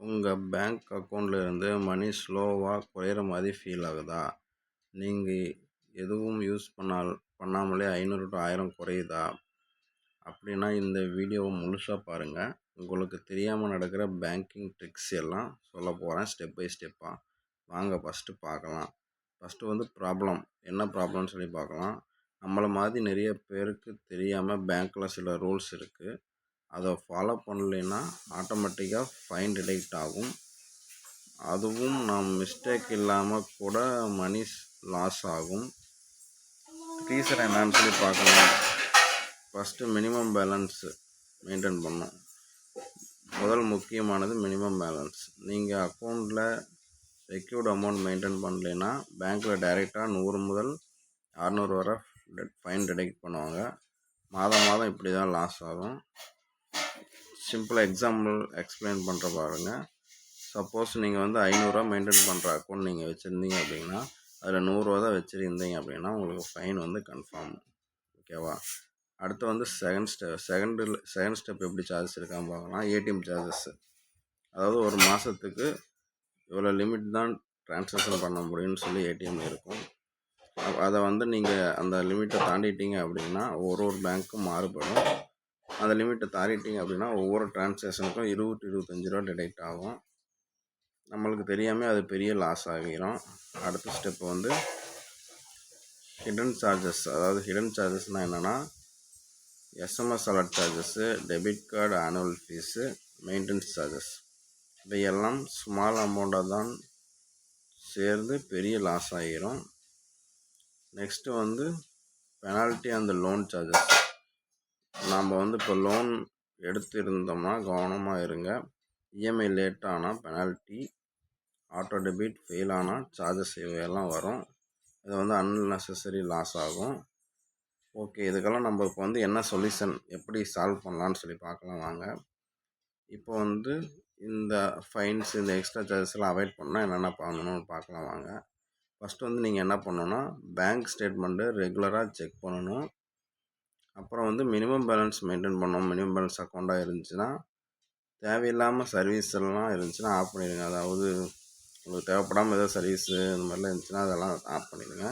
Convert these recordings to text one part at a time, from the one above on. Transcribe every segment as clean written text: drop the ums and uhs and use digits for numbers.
உங்கள் பேங்க் அக்கௌண்ட்லேருந்து மணி ஸ்லோவாக குறையிற மாதிரி ஃபீல் ஆகுதா? நீங்கள் எதுவும் யூஸ் பண்ணாமலே 500 to 1000 குறையுதா? அப்படின்னா இந்த வீடியோவை முழுசாக பாருங்கள். உங்களுக்கு தெரியாமல் நடக்கிற பேங்கிங் ட்ரிக்ஸ் எல்லாம் சொல்ல போகிறேன் ஸ்டெப் பை ஸ்டெப்பாக. வாங்க ஃபஸ்ட்டு பார்க்கலாம். ஃபஸ்ட்டு ப்ராப்ளம் என்ன ப்ராப்ளம்னு சொல்லி பார்க்கலாம். நம்மளை மாதிரி நிறைய பேருக்கு தெரியாமல் பேங்க்கில் சில ரூல்ஸ் இருக்குது. அதை ஃபாலோ பண்ணலைன்னா ஆட்டோமேட்டிக்காக ஃபைன் டிடெக்ட் ஆகும். அதுவும் நாம் மிஸ்டேக் இல்லாமல் கூட மணி லாஸ் ஆகும். ரீசன் என்னன்னு சொல்லி பார்க்கலாம். ஃபஸ்ட்டு மினிமம் பேலன்ஸ் மெயின்டைன் பண்ணணும். முதல் முக்கியமானது மினிமம் பேலன்ஸ். நீங்கள் அக்கௌண்ட்டில் செக்யூர்ட் அமௌண்ட் மெயின்டைன் பண்ணலைன்னா பேங்க்கில் டைரெக்டாக 100 முதல் 600 வரை ஃபைன் டிடெக்ட் பண்ணுவாங்க. மாதம் இப்படி தான் லாஸ் ஆகும். சிம்பிளாக எக்ஸாம்பிள் எக்ஸ்பிளைன் பண்ணுற பாருங்கள். சப்போஸ் நீங்கள் 500 மெயின்டைன் பண்ணுற அக்கௌண்ட் நீங்கள் வச்சுருந்தீங்க அப்படின்னா அதில் 100 தான் வச்சுருந்தீங்க அப்படின்னா உங்களுக்கு ஃபைன் கன்ஃபார்ம். ஓகேவா? அடுத்து செகண்ட் ஸ்டெப் எப்படி சார்ஜஸ் இருக்கான்னு பார்க்கலாம். ATM charges. அதாவது ஒரு மாதத்துக்கு இவ்வளோ லிமிட் தான் ட்ரான்சாக்ஷன் பண்ண முடியும்னு சொல்லி ஏடிஎம்ல இருக்கும். அதை நீங்கள் அந்த லிமிட்டை தாண்டிட்டீங்க அப்படின்னா ஒரு பேங்க்கும் மாறுபடும். அந்த லிமிட்டை தாண்டிட்டீங்க அப்படின்னா ஒவ்வொரு டிரான்சாக்ஷனுக்கும் 20 to 25 ரூபா டிடெக்ட் ஆகும். நம்மளுக்கு தெரியாமல் அது பெரிய லாஸ் ஆகிரும். அடுத்த ஸ்டெப் ஹிடன் சார்ஜஸ். அதாவது ஹிடன் சார்ஜஸ்னால் என்னென்னா SMS alert charges, debit card annual fees, maintenance charges. இவையெல்லாம் ஸ்மால் அமௌண்ட்டாக தான் சேர்ந்து பெரிய லாஸ் ஆகிரும். நெக்ஸ்ட்டு பெனால்ட்டி அந்த லோன் சார்ஜஸ். நாம் இப்போ லோன் எடுத்திருந்தோம்னா கவனமாக இருங்க. இஎம்ஐ லேட் ஆனால் பெனால்ட்டி, ஆட்டோ டெபிட் ஃபெயில் ஆனால் சார்ஜஸ் இவையெல்லாம் வரும். இது அன்னெசரி லாஸ் ஆகும். ஓகே, இதுக்கெல்லாம் நம்ம இப்போ என்ன சொல்யூஷன், எப்படி சால்வ் பண்ணலான்னு சொல்லி பார்க்கலாம் வாங்க. இப்போ இந்த ஃபைன்ஸ், இந்த எக்ஸ்ட்ரா சார்ஜஸ்லாம் அவாய்ட் பண்ணால் என்னென்ன பண்ணணும்னு பார்க்கலாம் வாங்க. ஃபஸ்ட்டு நீங்கள் என்ன பண்ணணும்னா பேங்க் ஸ்டேட்மெண்ட்டு ரெகுலராக செக் பண்ணணும். அப்புறம் மினிமம் பேலன்ஸ் மெயின்டைன் பண்ணணும். மினிமம் பேலன்ஸ் அக்கௌண்ட்டாக இருந்துச்சுன்னா தேவையில்லாமல் சர்வீஸ் எல்லாம் இருந்துச்சுன்னா ஆஃப் பண்ணிடுங்க. அதாவது உங்களுக்கு தேவைப்படாமல் ஏதோ சர்வீஸு இந்த மாதிரிலாம் இருந்துச்சுன்னா அதெல்லாம் ஆஃப் பண்ணிடுங்க.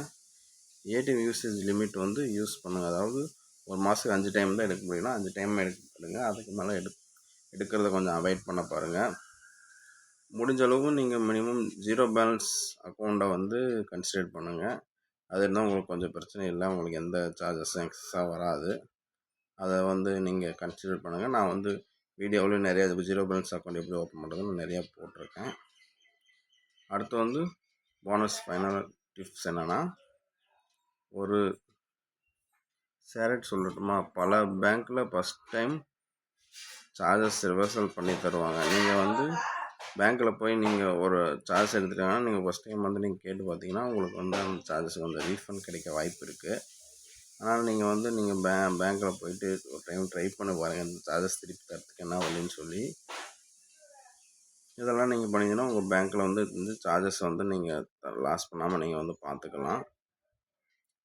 ஏடிஎம் யூசேஜ் லிமிட் யூஸ் பண்ணுங்கள். அதாவது ஒரு மாதத்துக்கு 5 டைம் தான் எடுக்க முடியும்னா 5 டைம் எடுங்க. அதுக்கு மேலே எடுக்கிறத கொஞ்சம் அவாய்ட் பண்ண பாருங்கள். முடிஞ்ச அளவு நீங்கள் மினிமம் 0 பேலன்ஸ் அக்கௌண்ட்டை கன்சிடர் பண்ணுங்கள். அது இருந்தால் உங்களுக்கு கொஞ்சம் பிரச்சனை இல்லை. உங்களுக்கு எந்த சார்ஜஸும் எக்ஸஸாக வராது. அதை நீங்கள் கன்சிடர் பண்ணுங்கள். நான் வீடியோவிலையும் நிறைய 0 பேலன்ஸ் அக்கௌண்ட் எப்படி ஓப்பன் பண்ணுறதுன்னு நிறையா போட்டிருக்கேன். அடுத்து போனஸ் ஃபைனல் டிப்ஸ் என்னென்னா, ஒரு சேரட் சொல்லட்டுமா, பல பேங்க்கில் ஃபஸ்ட் டைம் சார்ஜஸ் ரிவர்சல் பண்ணி தருவாங்க. நீங்கள் பேங்க்கில் போய் நீங்கள் ஒரு சார்ஜஸ் எடுத்துட்டாங்கன்னா நீங்கள் ஃபஸ்ட் டைம் நீங்கள் கேட்டு பார்த்தீங்கன்னா உங்களுக்கு அந்த சார்ஜஸ் ரீஃபண்ட் கிடைக்க வாய்ப்பு இருக்குது. அதனால் நீங்கள் பேங்க்கில் போயிட்டு ஒரு டைம் ட்ரை பண்ணி பாருங்கள், இந்த சார்ஜஸ் திருப்பி தரத்துக்கு என்ன வழின்னு சொல்லி. இதெல்லாம் நீங்கள் பண்ணிங்கன்னா உங்கள் பேங்க்கில் இந்த சார்ஜஸ் நீங்கள் லாஸ் பண்ணாமல் நீங்கள் பார்த்துக்கலாம்.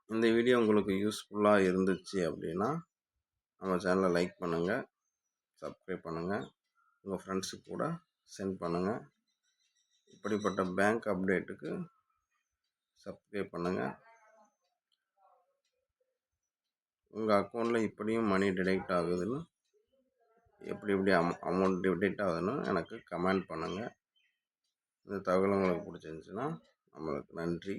இந்த வீடியோ உங்களுக்கு யூஸ்ஃபுல்லாக இருந்துச்சு அப்படின்னா நம்ம சேனலை லைக் பண்ணுங்கள், சப்ஸ்கிரைப் பண்ணுங்கள், உங்கள் ஃப்ரெண்ட்ஸுக்கு கூட சென்ட் பண்ணுங்கள். இப்படிப்பட்ட பேங்க் அப்டேட்டுக்கு சப்ஸ்கிரைப் பண்ணுங்கள். உங்கள் அக்கௌண்ட்டில் இப்படியும் மணி டிடெக்ட் ஆகுதுன்னு, எப்படி அமௌண்ட் டிடெக்ட் ஆகுதுன்னு எனக்கு கமெண்ட் பண்ணுங்கள். இந்த தகவல் உங்களுக்கு பிடிச்சிருந்துச்சுன்னா நம்மளுக்கு நன்றி.